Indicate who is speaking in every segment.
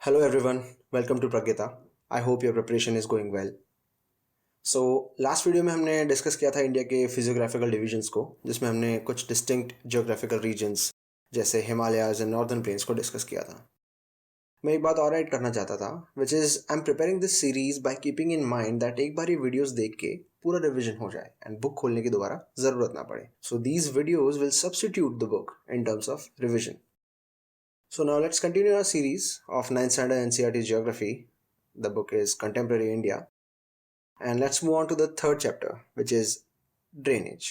Speaker 1: Hello everyone, welcome to Pragyata. I hope your preparation is going well. So last video में हमने discuss किया था India के physiographical divisions को, जिसमें हमने कुछ डिस्टिंक्ट जियोग्राफिकल रीजन्स जैसे हिमालयाज एंड नॉर्दर्न प्लेन्स को डिस्कस किया था. मैं एक बात और ऐड करना चाहता था, which is I am preparing this series by keeping in mind that एक बार ये वीडियोस देख के पूरा रिविजन हो जाए एंड बुक खोलने की दोबारा ज़रूरत ना पड़े. So these videos will substitute the book in terms of revision. So now let's continue our series of 9th standard NCERT Geography. The book is Contemporary India. And let's move on to the third chapter, which is drainage.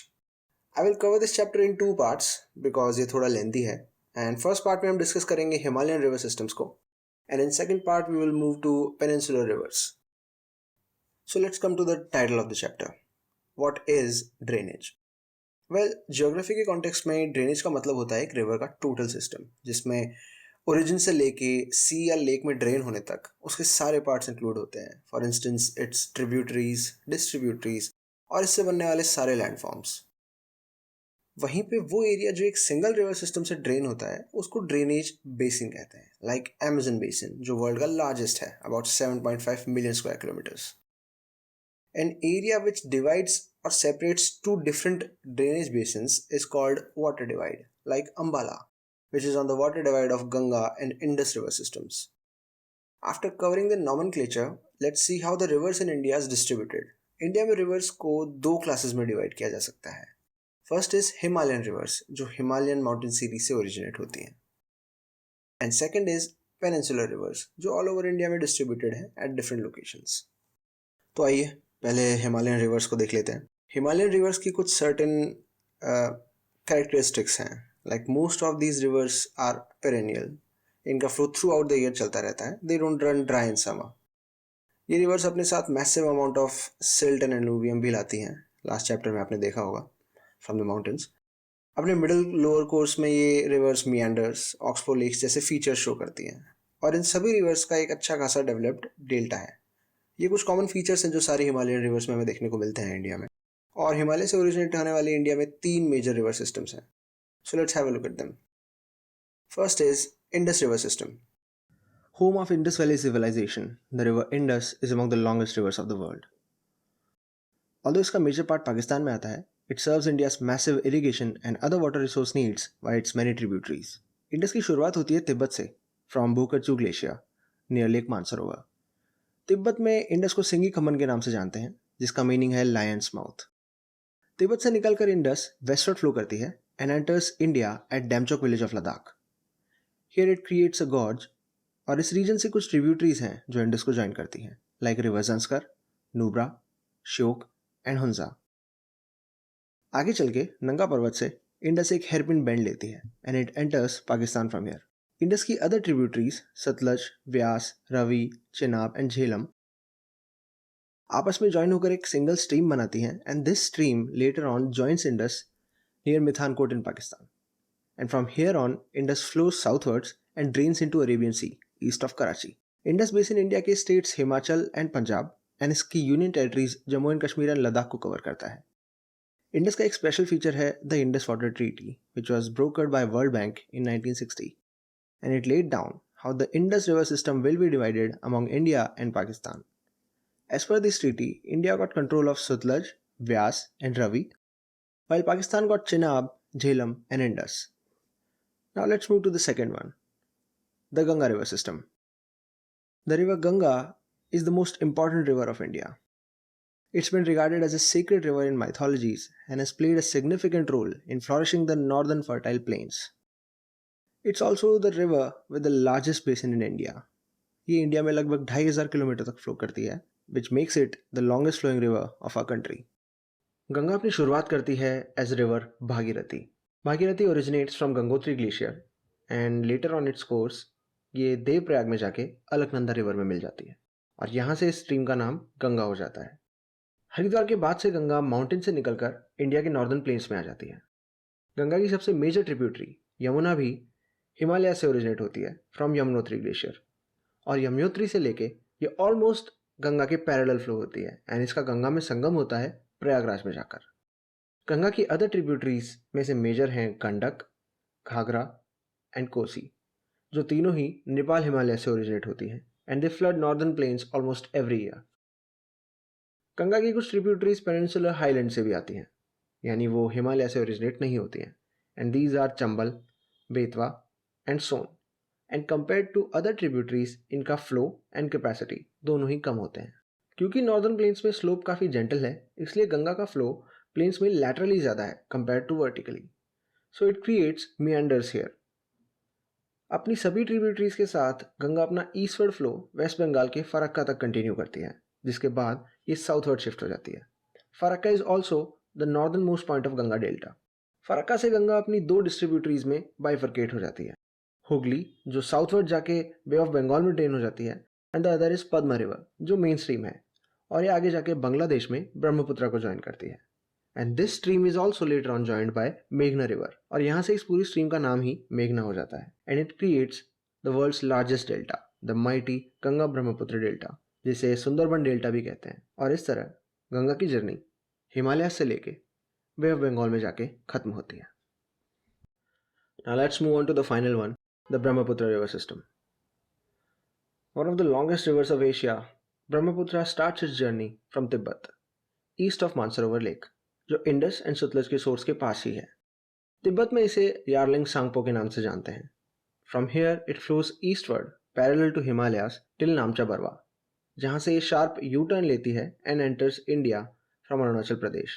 Speaker 1: I will cover this chapter in two parts because ये थोड़ा lengthy है. And first part में हम discuss करेंगे Himalayan river systems को. And in second part we will move to peninsular rivers. So let's come to the title of the chapter. What is drainage? Well geography के context में drainage का मतलब होता है एक रिवर का टोटल सिस्टम, जिसमें ओरिजिन से लेके सी या लेक में ड्रेन होने तक उसके सारे पार्ट्स इंक्लूड होते हैं. For instance it's tributaries, distributaries और इससे बनने वाले सारे लैंडफॉर्म्स. वहीं पे वो एरिया जो एक सिंगल रिवर सिस्टम से ड्रेन होता है उसको ड्रेनेज बेसिन कहते हैं. लाइक अमेजन बेसिन जो वर्ल्ड का लार्जेस्ट है, about 7.5 million square kilometres. An area which divides or separates two different drainage basins is called water divide, like Ambala, which is on the water divide of Ganga and Indus river systems. After covering the nomenclature, let's see how the rivers in India is distributed. India में reverse को दो classes में divide किया जा सकता है. First is Himalayan reverse जो Himalayan mountain series से ओरिजिनेट होती हैं, and second is peninsular reverse जो ऑल ओवर इंडिया में डिस्ट्रीब्यूटेड है एट डिफरेंट लोकेशंस. तो आइए पहले हिमालयन रिवर्स को देख लेते हैं. हिमालयन रिवर्स की कुछ सर्टेन कैरेक्टरिस्टिक्स हैं. Like most of these rivers are perennial. इनका flow throughout the year चलता रहता है. They don't run dry in summer. ये रिवर्स अपने साथ massive amount of silt and alluvium भी लाती हैं. लास्ट चैप्टर में आपने देखा होगा फ्रॉम द माउंटेन्स. अपने मिडिल लोअर कोर्स में ये रिवर्स मियांडर्स, ऑक्सफो लेक्स जैसे फीचर्स शो करती हैं. और इन सभी रिवर्स का एक अच्छा खासा डेवलप्ड डेल्टा है. ये कुछ कॉमन फीचर्स हैं जो सारे हिमालयन रिवर्स में हमें देखने को मिलते हैं इंडिया में. और हिमालय से ओरिजिनेट होने वाले इंडिया में तीन मेजर रिवर सिस्टम्स हैं. So let's have a look at them. First is Indus river system. Home of Indus Valley civilization, the river Indus is among the longest rivers of the world. Although इसका major part Pakistan में आता है, it serves India's massive irrigation and other water resource needs via its many tributaries. Indus की शुरुआत होती है Tibet से, from Bokharchu glacier near lake Mansarovar. Tibet में इंडस को सिंगी खमन के नाम से जानते हैं, जिसका मीनिंग है लायंस माउथ. तिब्बत से निकलकर इंडस वेस्टवर्ड फ्लो करती है and enters India at Demchok village of Ladakh. Here it creates a gorge. और इस रीजन से कुछ ट्रिब्यूटरीज हैं जो इंडस को ज्वाइन करती हैं, like river Zanskar, Nubra, Shyok and Hunza. आगे चल के नंगा पर्वत से इंडस एक हेयरपिन बेंड लेती है and it enters Pakistan from here. Indus की other tributaries Sutlej, Beas, Ravi, Chenab and Jhelum आपस में ज्वाइन होकर एक सिंगल स्ट्रीम बनाती हैं and this stream later on joins Indus near Mithankot in Pakistan. And from here on Indus flows southwards and drains into Arabian sea east of Karachi. Indus basin India के states Himachal and Punjab and इसकी union territories Jammu and Kashmir and Ladakh को cover करता है. इंडस का एक special feature है the Indus water treaty which was brokered by World Bank in 1960 and it laid down how the Indus river system will be divided among India and Pakistan. As per this treaty, India got control of Sutlej, Vyas and Ravi, while Pakistan got Chenab, Jhelum and Indus. Now let's move to the second one, the Ganga river system. The river Ganga is the most important river of India. It's been regarded as a sacred river in mythologies and has played a significant role in flourishing the northern fertile plains. It's also the river with the largest basin in India. ये India में लगभग 2500 kilometre तक flow करती है, which makes it the longest flowing river of our country. Ganga अपनी शुरुआत करती है as river Bhagirathi. Bhagirathi originates from Gangotri glacier and later on its course ये देवप्रयाग में जाके अलकनंदा रिवर में मिल जाती है और यहाँ से इस स्ट्रीम का नाम गंगा हो जाता है. हरिद्वार के बाद से गंगा माउंटेन से निकलकर इंडिया के नॉर्दर्न प्लेन्स में आ जाती है. गंगा की सबसे मेजर ट्रिब्यूटरी यमुना भी हिमालय से ओरिजिनेट होती है फ्रॉम यमुनोत्री ग्लेशियर और यमुनोत्री से लेके ये ऑलमोस्ट गंगा के पैरेलल फ्लो होती है एंड इसका गंगा में संगम होता है प्रयागराज में जाकर. गंगा की अदर ट्रिब्यूटरीज में से मेजर हैं गंडक, घाघरा एंड कोसी. जो तीनों ही नेपाल हिमालय से ओरिजिनेट होती हैं and they flood northern plains almost every year. Ganga की कुछ ट्रिब्यूटरीज पेनिनसुलर हाईलैंड से भी आती हैं, यानी वो हिमालय से ओरिजिनेट नहीं होती हैं, and these are Chambal, Betwa and Son. And compared to other tributaries इनका फ्लो एंड कैपेसिटी दोनों ही कम होते हैं। क्योंकि नॉर्दर्न प्लेन्स में स्लोप काफ़ी जेंटल है, इसलिए गंगा का फ्लो प्लेन्स में लैटरली ज़्यादा है compare to vertically, so it creates meanders here. अपनी सभी ट्रिब्यूटरीज के साथ गंगा अपना ईस्टवर्ड फ्लो वेस्ट बंगाल के फरक्का तक कंटिन्यू करती है, जिसके बाद ये साउथवर्ड शिफ्ट हो जाती है। Farakka is also the northern most point of Ganga delta. Farakka से गंगा अपनी दो डिस्ट्रीब्यूटरीज में बाइफर्केट हो जाती है, हुगली जो साउथवर्ड जाके बे ऑफ बंगाल में ड्रेन हो जाती है, and the other is Padma river जो मेन स्ट्रीम है और ये आगे जाके बांग्लादेश में ब्रह्मपुत्र को ज्वाइन करती है। And this stream is also later on joined bye मेघना रिवर, और यहाँ से इस पूरी स्ट्रीम का नाम ही मेघना हो जाता है। And it creates the world's largest delta, the mighty Ganga Brahmaputra delta, जिसे सुंदरबन डेल्टा भी कहते हैं। और इस तरह गंगा की जर्नी हिमालय से लेके बे ऑफ बंगाल में जाके खत्म होती है। Now let's move on to the final one, the Brahmaputra river system. One of the longest rivers of Asia, Brahmaputra starts its journey from Tibet, east of Mansarovar Lake, जो Indus and Sutlej के source के पास ही है। तिब्बत में इसे यार्लिंग सांगपो के नाम से जानते हैं। From here it flows eastward parallel to Himalayas till Namcha Barwa, जहाँ से ये शार्प यू टर्न लेती है and enters India from Arunachal Pradesh.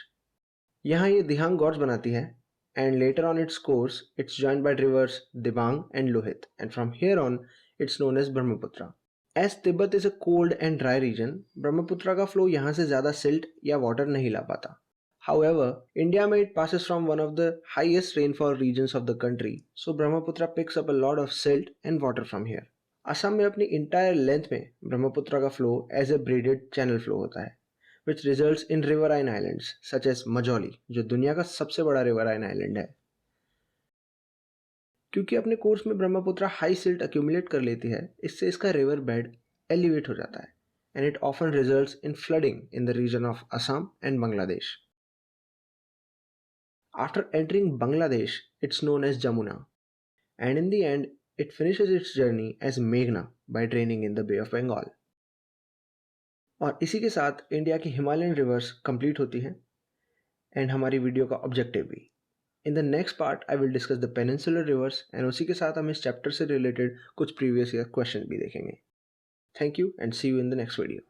Speaker 1: यहाँ ये दिहांग गॉर्ज बनाती है and later on its course it's joined by rivers Dibang and Lohit, and from here on it's known as Brahmaputra. As Tibet is a cold and dry region, Brahmaputra का flow यहाँ से ज़्यादा silt या water नहीं ला पाता. However, India में it passes from one of the highest rainfall regions of the country, so Brahmaputra picks up a lot of silt and water from here. Assam में अपनी entire length में ब्रह्मपुत्र का flow as a braided channel flow होता है, which results in riverine islands such as Majoli, जो दुनिया का सबसे बड़ा riverine island है। क्योंकि अपने कोर्स में ब्रह्मपुत्र हाई सिल्ट अक्यूमुलेट कर लेती है, इससे इसका रिवर बेड एलिवेट हो जाता है and it often results in flooding in the region of Assam and Bangladesh. After entering Bangladesh it's known as Jamuna, and in the end it finishes its journey as मेघना by draining in the bay of Bengal. और इसी के साथ India की Himalayan reverse complete होती हैं and हमारी video का ऑब्जेक्टिव भी। इन the next part I will discuss the peninsular reverse and उसी के साथ हम इस चैप्टर से रिलेटेड कुछ प्रीवियस ईयर क्वेश्चन भी देखेंगे। Thank you and see you in the next video.